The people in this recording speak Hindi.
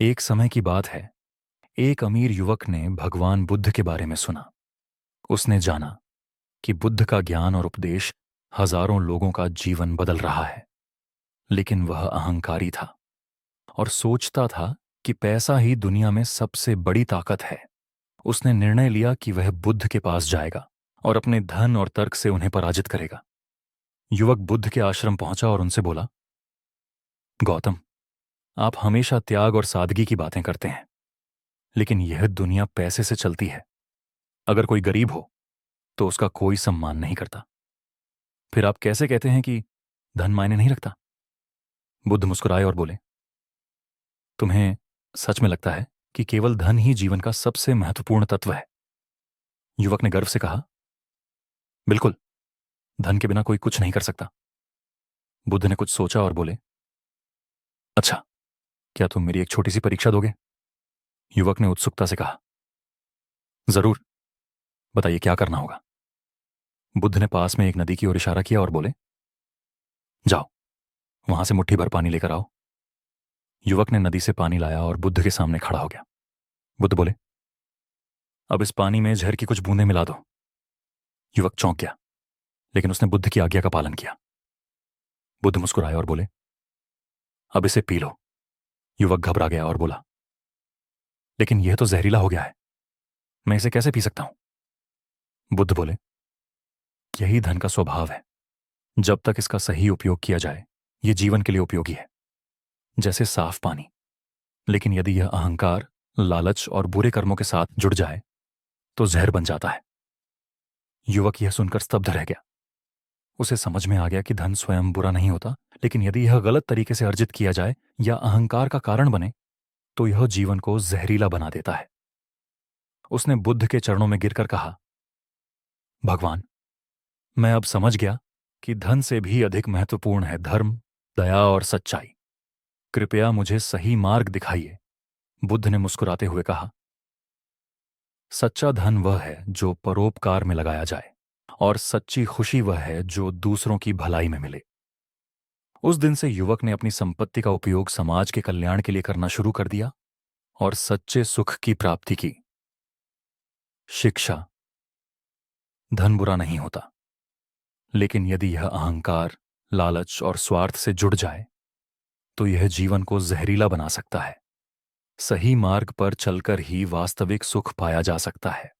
एक समय की बात है। एक अमीर युवक ने भगवान बुद्ध के बारे में सुना। उसने जाना कि बुद्ध का ज्ञान और उपदेश हजारों लोगों का जीवन बदल रहा है। लेकिन वह अहंकारी था और सोचता था कि पैसा ही दुनिया में सबसे बड़ी ताकत है। उसने निर्णय लिया कि वह बुद्ध के पास जाएगा और अपने धन और तर्क से उन्हें पराजित करेगा। युवक बुद्ध के आश्रम पहुंचा और उनसे बोला, गौतम, आप हमेशा त्याग और सादगी की बातें करते हैं, लेकिन यह दुनिया पैसे से चलती है। अगर कोई गरीब हो तो उसका कोई सम्मान नहीं करता। फिर आप कैसे कहते हैं कि धन मायने नहीं रखता? बुद्ध मुस्कुराए और बोले, तुम्हें सच में लगता है कि केवल धन ही जीवन का सबसे महत्वपूर्ण तत्व है? युवक ने गर्व से कहा, बिल्कुल, धन के बिना कोई कुछ नहीं कर सकता। बुद्ध ने कुछ सोचा और बोले, अच्छा, क्या तुम मेरी एक छोटी सी परीक्षा दोगे? युवक ने उत्सुकता से कहा, जरूर, बताइए क्या करना होगा। बुद्ध ने पास में एक नदी की ओर इशारा किया और बोले, जाओ, वहां से मुट्ठी भर पानी लेकर आओ। युवक ने नदी से पानी लाया और बुद्ध के सामने खड़ा हो गया। बुद्ध बोले, अब इस पानी में जहर की कुछ बूंदें मिला दो। युवक चौंक गया, लेकिन उसने बुद्ध की आज्ञा का पालन किया। बुद्ध मुस्कुराए और बोले, अब इसे पी लो। युवक घबरा गया और बोला, लेकिन यह तो जहरीला हो गया है, मैं इसे कैसे पी सकता हूं? बुद्ध बोले, यही धन का स्वभाव है। जब तक इसका सही उपयोग किया जाए, यह जीवन के लिए उपयोगी है, जैसे साफ पानी। लेकिन यदि यह अहंकार, लालच और बुरे कर्मों के साथ जुड़ जाए तो जहर बन जाता है। युवक यह सुनकर स्तब्ध रह गया। उसे समझ में आ गया कि धन स्वयं बुरा नहीं होता, लेकिन यदि यह गलत तरीके से अर्जित किया जाए या अहंकार का कारण बने तो यह जीवन को जहरीला बना देता है। उसने बुद्ध के चरणों में गिरकर कहा, भगवान, मैं अब समझ गया कि धन से भी अधिक महत्वपूर्ण है धर्म, दया और सच्चाई। कृपया मुझे सही मार्ग दिखाइए। बुद्ध ने मुस्कुराते हुए कहा, सच्चा धन वह है जो परोपकार में लगाया जाए, और सच्ची खुशी वह है जो दूसरों की भलाई में मिले। उस दिन से युवक ने अपनी संपत्ति का उपयोग समाज के कल्याण के लिए करना शुरू कर दिया और सच्चे सुख की प्राप्ति की। शिक्षा, धन बुरा नहीं होता, लेकिन यदि यह अहंकार, लालच और स्वार्थ से जुड़ जाए तो यह जीवन को जहरीला बना सकता है। सही मार्ग पर चलकर ही वास्तविक सुख पाया जा सकता है।